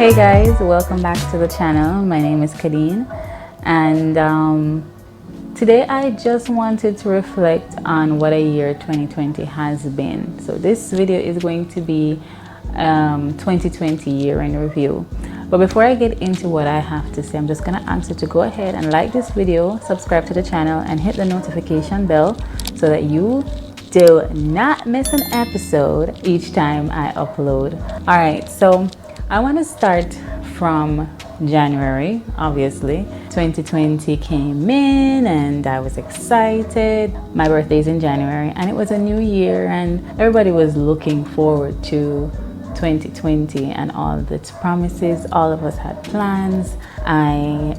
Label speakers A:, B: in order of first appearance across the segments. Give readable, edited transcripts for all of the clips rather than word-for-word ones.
A: Hey guys, welcome back to the channel. My name is Kadz, and today I just wanted to reflect on what a year 2020 has been. So this video is going to be 2020 year in review. But before I get into what I have to say, I'm just gonna ask you to go ahead and like this video, subscribe to the channel, and hit the notification bell so that you do not miss an episode each time I upload. All right, so I want to start from January. Obviously 2020 came in and I was excited. My birthday is in January and it was a new year and everybody was looking forward to 2020 and all of its promises. All of us had plans. I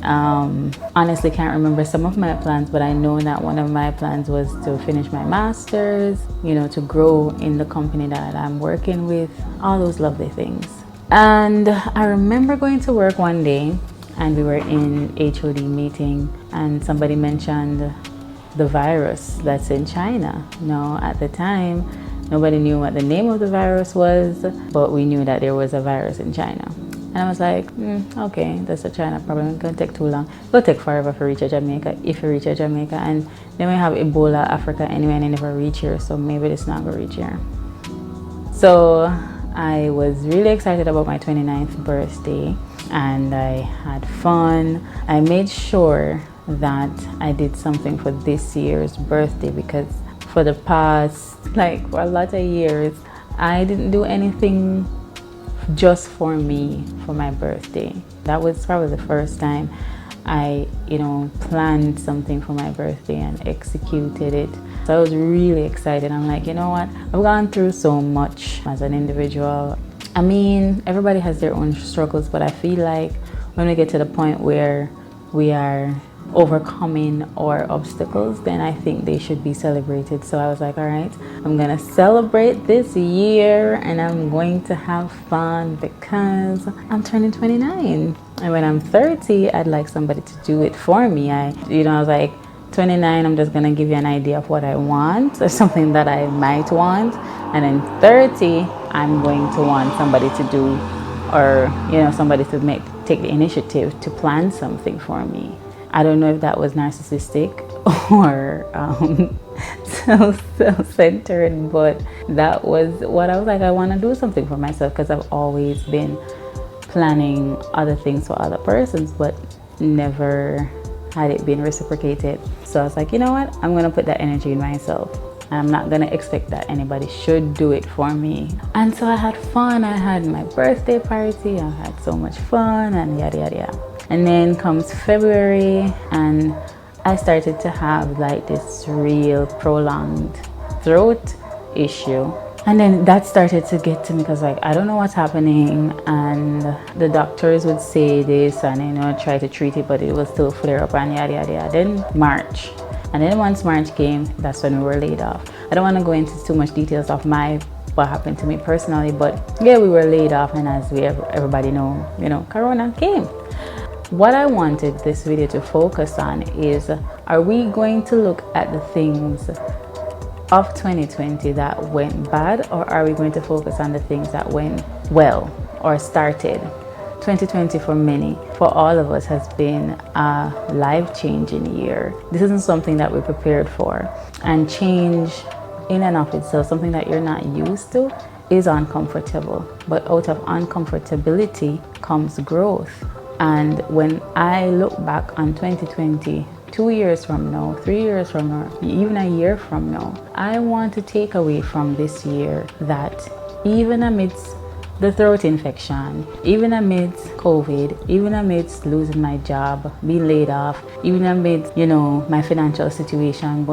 A: honestly can't remember some of my plans, but I know that one of my plans was to finish my master's, you know, to grow in the company that I'm working with, all those lovely things. And I remember going to work one day and we were in HOD meeting and somebody mentioned the virus that's in China. No, at the time, nobody knew what the name of the virus was, but we knew that there was a virus in China. And I was like, okay, that's a China problem. It's gonna take too long. It'll take forever to reach Jamaica, if you reach Jamaica. And then we have Ebola, Africa anyway, and it never reach here, so maybe it's not gonna reach here. So I was really excited about my 29th birthday and I had fun. I made sure that I did something for this year's birthday because for the past, for a lot of years, I didn't do anything just for me for my birthday. That was probably the first time I, planned something for my birthday and executed it. So I was really excited. I'm like, you know what? I've gone through so much as an individual. I mean, everybody has their own struggles, but I feel like when we get to the point where we are overcoming our obstacles, then I think they should be celebrated. So I was like, all right, I'm gonna celebrate this year and I'm going to have fun because I'm turning 29. And when I'm 30, I'd like somebody to do it for me. I was like, 29, I'm just gonna give you an idea of what I want or something that I might want. And then 30, I'm going to want somebody to do, or somebody to take the initiative to plan something for me. I don't know if that was narcissistic or self-centered, but that was what I was like. I want to do something for myself because I've always been planning other things for other persons, but never had it been reciprocated. So I was like, you know what? I'm going to put that energy in myself. I'm not going to expect that anybody should do it for me. And so I had fun. I had my birthday party. I had so much fun and yada, yada, yada. And then comes February and I started to have this real prolonged throat issue. And then that started to get to me because I don't know what's happening, and the doctors would say this and try to treat it, but it would still flare up and yada, yada, yada. Then March. And then once March came, that's when we were laid off. I don't want to go into too much details of what happened to me personally, but yeah, we were laid off, and as everybody know, Corona came. What I wanted this video to focus on is, are we going to look at the things of 2020 that went bad, or are we going to focus on the things that went well or started? 2020 for all of us has been a life-changing year. This isn't something that we're prepared for, and change in and of itself, something that you're not used to, is uncomfortable, but out of uncomfortability comes growth. And when I look back on 2020, 2 years from now, 3 years from now, even a year from now, I want to take away from this year that even amidst the throat infection, even amidst COVID, even amidst losing my job, being laid off, even amidst, my financial situation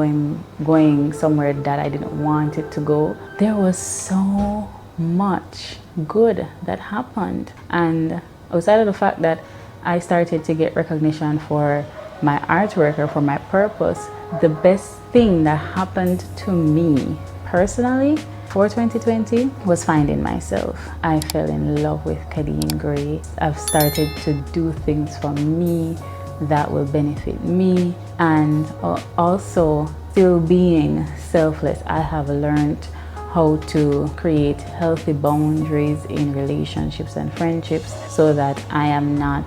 A: going somewhere that I didn't want it to go, there was so much good that happened. And outside of the fact that I started to get recognition for my artwork or for my purpose, the best thing that happened to me personally for 2020 was finding myself. I fell in love with Kadz Gray. I've started to do things for me that will benefit me, and also still being selfless. I have learned how to create healthy boundaries in relationships and friendships so that I am not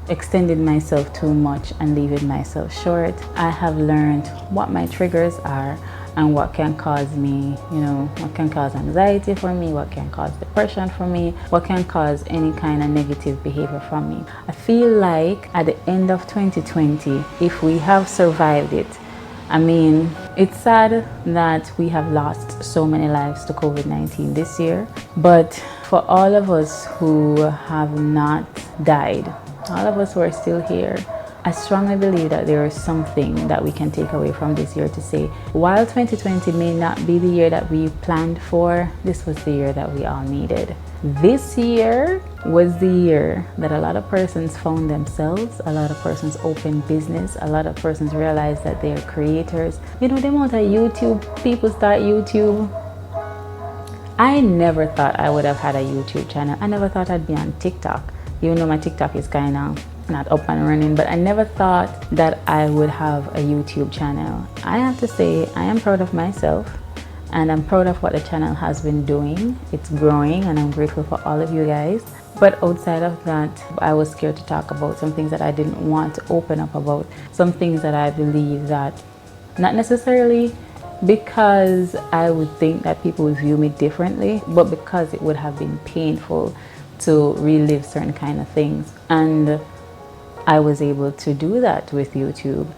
A: extending myself too much and leaving myself short. I have learned what my triggers are and what can cause me, what can cause anxiety for me, what can cause depression for me, what can cause any kind of negative behavior from me. I feel like at the end of 2020, if we have survived it, I mean, it's sad that we have lost so many lives to COVID-19 this year, but for all of us who have not died, all of us who are still here, I strongly believe that there is something that we can take away from this year to say, while 2020 may not be the year that we planned for, this was the year that we all needed. This year was the year that a lot of persons found themselves, a lot of persons opened business, a lot of persons realized that they are creators. The amount of YouTube people start YouTube. I never thought I would have had a YouTube channel. I never thought I'd be on TikTok, even though my TikTok is kind of not up and running, but I never thought that I would have a YouTube channel. I have to say I am proud of myself and I'm proud of what the channel has been doing. It's growing and I'm grateful for all of you guys. But outside of that, I was scared to talk about some things that I didn't want to open up about, some things that I believe that not necessarily because I would think that people would view me differently, but because it would have been painful to relive certain kind of things. And I was able to do that with YouTube,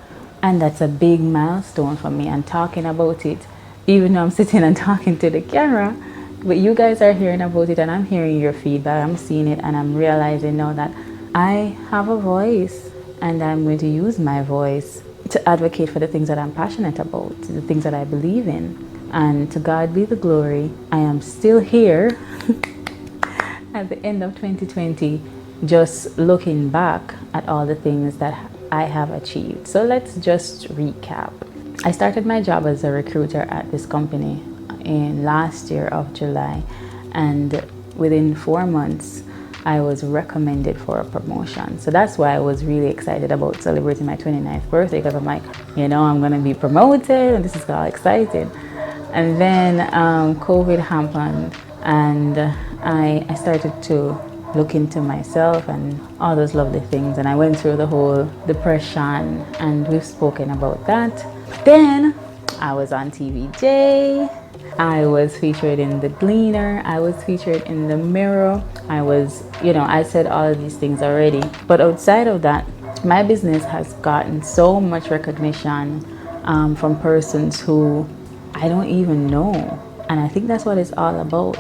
A: and that's a big milestone for me. And talking about it, even though I'm sitting and talking to the camera, but you guys are hearing about it and I'm hearing your feedback, I'm seeing it, and I'm realizing now that I have a voice and I'm going to use my voice to advocate for the things that I'm passionate about, the things that I believe in. And to God be the glory, I am still here at the end of 2020, just looking back at all the things that I have achieved. So let's just recap. I started my job as a recruiter at this company in last year of July, and within 4 months I was recommended for a promotion. So that's why I was really excited about celebrating my 29th birthday, because I'm like, I'm gonna be promoted and this is all exciting. And then COVID happened, and I started to look into myself and all those lovely things, and I went through the whole depression, and we've spoken about that. Then I was on TVJ, I was featured in The Gleaner, I was featured in The Mirror, I said all of these things already. But outside of that, my business has gotten so much recognition from persons who I don't even know, and I think that's what it's all about.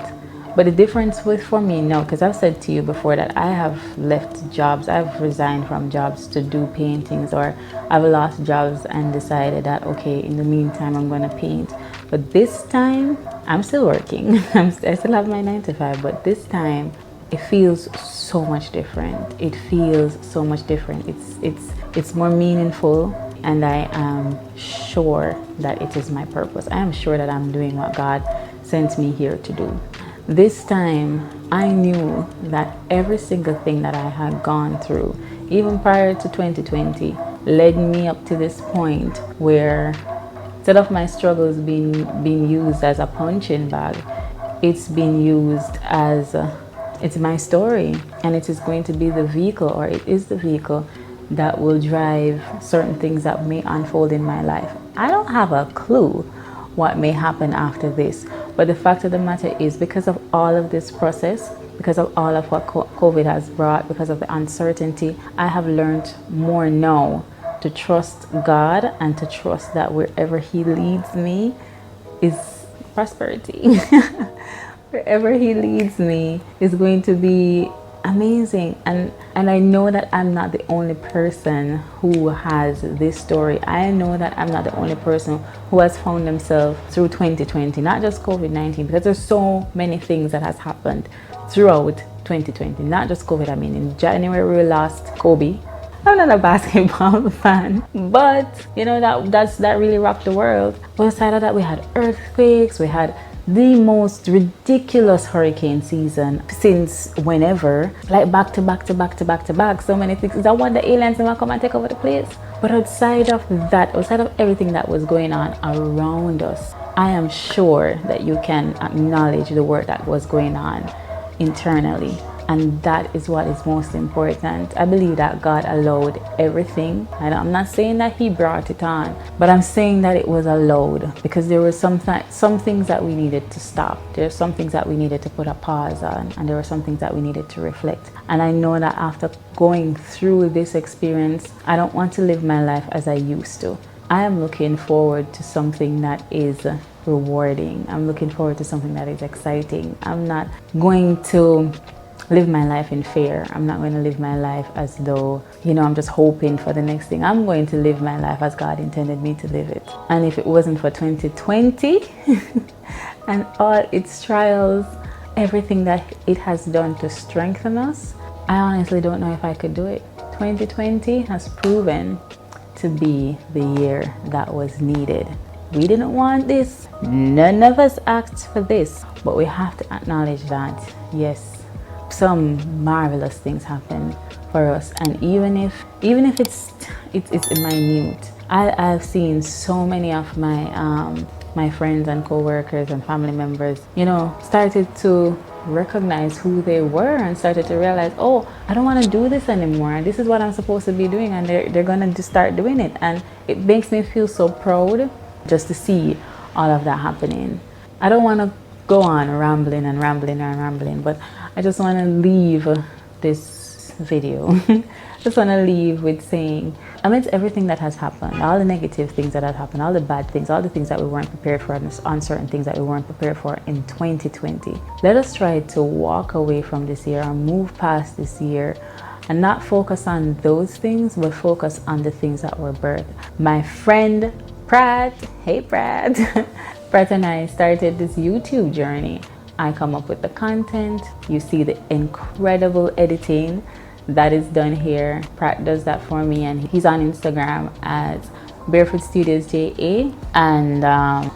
A: But the difference for me now, because I've said to you before that I have left jobs, I've resigned from jobs to do paintings, or I've lost jobs and decided that, okay, in the meantime, I'm going to paint. But this time, I'm still working. I still have my 9 to 5, but this time, it feels so much different. It feels so much different. It's more meaningful, and I am sure that it is my purpose. I am sure that I'm doing what God sent me here to do. This time, I knew that every single thing that I had gone through, even prior to 2020, led me up to this point where instead of my struggles being used as a punching bag, it's been used as it's my story, and it is going to be the vehicle, or it is the vehicle that will drive certain things that may unfold in my life. I don't have a clue what may happen after this, but the fact of the matter is, because of all of this process, because of all of what COVID has brought, because of the uncertainty, I have learned more now to trust God and to trust that wherever He leads me is prosperity. Wherever He leads me is going to be amazing. And I know that I'm not the only person who has this story. I know that I'm not the only person who has found themselves through 2020, not just COVID-19, because there's so many things that has happened throughout 2020, not just COVID. I mean, in January we lost Kobe. I'm not a basketball fan, but that really rocked the world. But aside of that, we had earthquakes, we had the most ridiculous hurricane season since whenever, like back to back to back to back to back. So many things. I want the aliens to come and take over the place. But outside of that, outside of everything that was going on around us, I am sure that you can acknowledge the work that was going on internally. And that is what is most important. I believe that God allowed everything. And I'm not saying that He brought it on, but I'm saying that it was allowed because there were some things that we needed to stop. There are some things that we needed to put a pause on, and there were some things that we needed to reflect. And I know that after going through this experience, I don't want to live my life as I used to. I am looking forward to something that is rewarding. I'm looking forward to something that is exciting. I'm not going to live my life in fear. I'm not going to live my life as though, I'm just hoping for the next thing. I'm going to live my life as God intended me to live it. And if it wasn't for 2020 and all its trials, everything that it has done to strengthen us, I honestly don't know if I could do it. 2020 has proven to be the year that was needed. We didn't want this. None of us asked for this, but we have to acknowledge that, yes, some marvelous things happen for us. And even if it's minute, I've seen so many of my friends and co-workers and family members, started to recognize who they were and started to realize, oh, I don't want to do this anymore. This is what I'm supposed to be doing, and they're gonna just start doing it. And it makes me feel so proud just to see all of that happening. I don't want to go on rambling, but I just want to leave this video. Just want to leave with saying, amidst everything that has happened, all the negative things that have happened, all the bad things, all the things that we weren't prepared for, and uncertain things that we weren't prepared for in 2020, let us try to walk away from this year and move past this year and not focus on those things, but focus on the things that were birthed. My friend Pratt, hey Pratt, Pratt and I started this YouTube journey. I come up with the content. You see the incredible editing that is done here. Pratt does that for me, and he's on Instagram as Barefoot Studios JA, and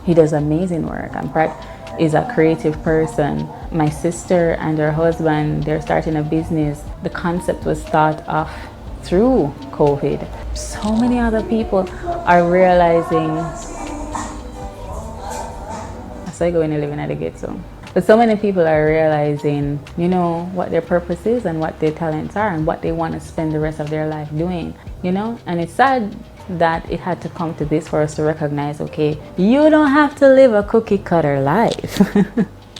A: he does amazing work. And Pratt is a creative person. My sister and her husband, they're starting a business. The concept was thought of through COVID. So many other people are realizing, so I go in and live in the ghetto. But so many people are realizing, what their purpose is and what their talents are and what they want to spend the rest of their life doing, And it's sad that it had to come to this for us to recognize, okay, you don't have to live a cookie cutter life.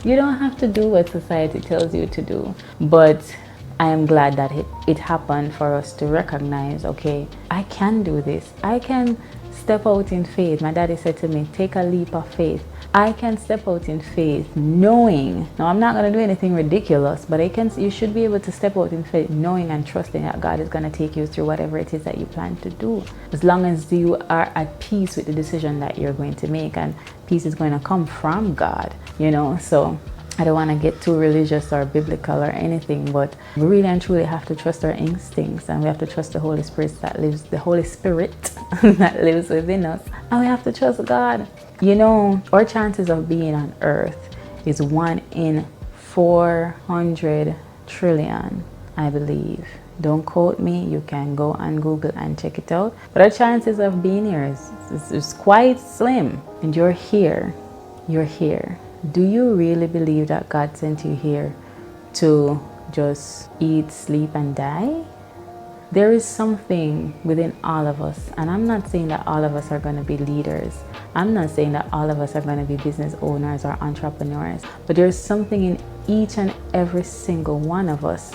A: You don't have to do what society tells you to do. But I am glad that it happened for us to recognize, okay, I can do this. I can step out in faith. My daddy said to me, take a leap of faith. I can step out in faith knowing, now I'm not going to do anything ridiculous, but you should be able to step out in faith knowing and trusting that God is going to take you through whatever it is that you plan to do. As long as you are at peace with the decision that you're going to make, and peace is going to come from God, so I don't want to get too religious or biblical or anything, but we really and truly have to trust our instincts, and we have to trust the Holy Spirit that lives within us, and we have to trust God. Our chances of being on earth is 1 in 400 trillion, I believe. Don't quote me, you can go on Google and check it out. But our chances of being here is quite slim. And you're here. Do you really believe that God sent you here to just eat, sleep, and die? There is something within all of us, and I'm not saying that all of us are going to be leaders. I'm not saying that all of us are going to be business owners or entrepreneurs, but there's something in each and every single one of us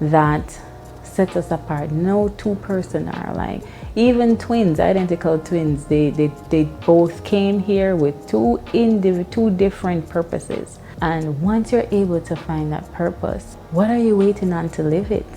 A: that sets us apart. No two person are alike. Even twins, identical twins, they both came here with two different purposes. And once you're able to find that purpose, what are you waiting on to live it?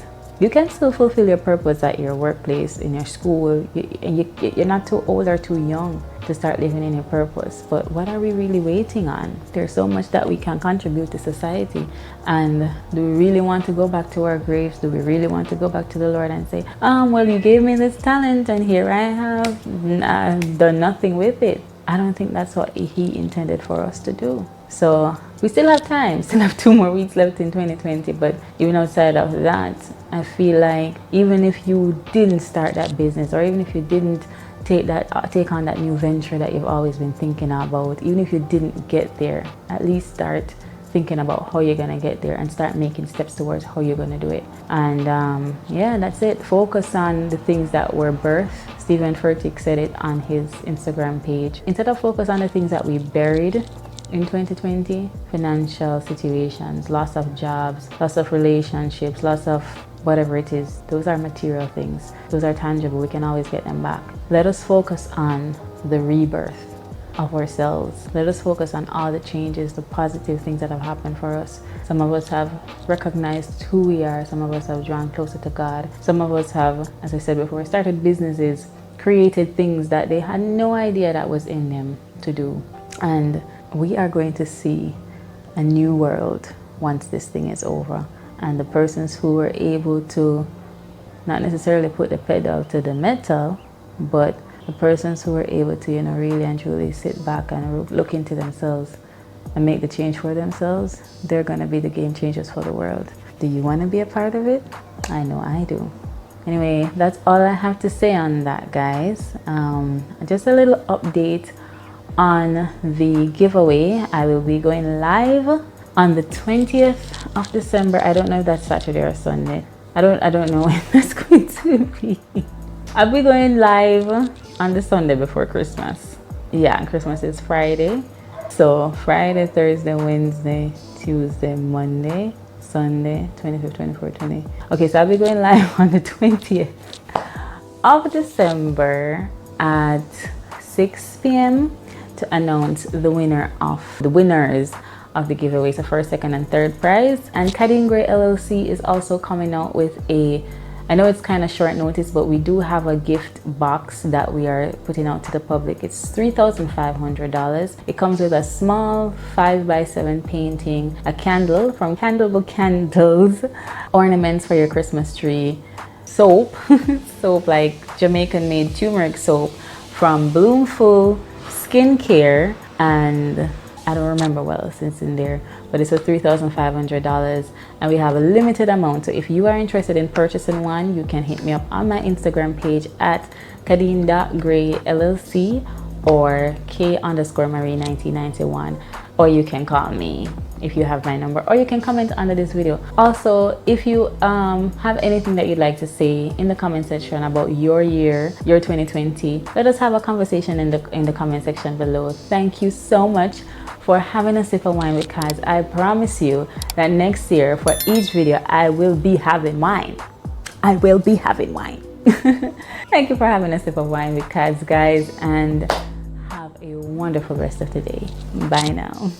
A: You can still fulfill your purpose at your workplace, in your school, you're not too old or too young to start living in your purpose. But what are we really waiting on? There's so much that we can contribute to society. And do we really want to go back to our graves? Do we really want to go back to the Lord and say, well, you gave me this talent and here I have, I've done nothing with it? I don't think that's what He intended for us to do. So we still have time, still have 2 more weeks left in 2020. But even outside of that, I feel like even if you didn't start that business, or even if you didn't take on that new venture that you've always been thinking about. Even if you didn't get there, at least start thinking about how you're gonna get there and start making steps towards how you're gonna do it. And yeah, that's it. Focus on the things that were birthed. Stephen Furtick said it on his Instagram page. Instead of focus on the things that we buried in 2020, financial situations, loss of jobs, loss of relationships, loss of whatever it is, those are material things. Those are tangible. We can always get them back. Let us focus on the rebirth of ourselves. Let us focus on all the changes, the positive things that have happened for us. Some of us have recognized who we are. Some of us have drawn closer to God. Some of us have, as I said before, started businesses, created things that they had no idea that was in them to do. And we are going to see a new world once this thing is over. And the persons who were able to not necessarily put the pedal to the metal, but the persons who were able to, really and truly sit back and look into themselves and make the change for themselves, they're going to be the game changers for the world. Do you want to be a part of it? I know I do. Anyway, that's all I have to say on that, guys. Just a little update on the giveaway. I will be going live on the 20th of December. I don't know if that's Saturday or Sunday. I don't know when that's going to be. I'll be going live on the Sunday before Christmas. Yeah, Christmas is Friday. So Friday, Thursday, Wednesday, Tuesday, Monday, Sunday, 25th, 24th, 20. Okay, so I'll be going live on the 20th of December at 6 p.m. to announce the winners of the giveaways, the first, second, and third prize. And Kadz Gray LLC is also coming out with I know it's kind of short notice, but we do have a gift box that we are putting out to the public. It's $3,500. It comes with a small 5x7 painting, a candle from Candleable Candles, ornaments for your Christmas tree, soap, soap like Jamaican made turmeric soap from Bloomful Skincare, and I don't remember what else is in there, but it's a $3,500 and we have a limited amount. So if you are interested in purchasing one, you can hit me up on my Instagram page at kadeen.gray LLC or K_Marie1991, or you can call me if you have my number, or you can comment under this video. Also, if you have anything that you'd like to say in the comment section about your year, your 2020, let us have a conversation in the comment section below. Thank you so much for having a sip of wine with Kadz. I promise you that next year for each video I will be having wine. I will be having wine. Thank you for having a sip of wine with Kadz, guys, and have a wonderful rest of the day. Bye now.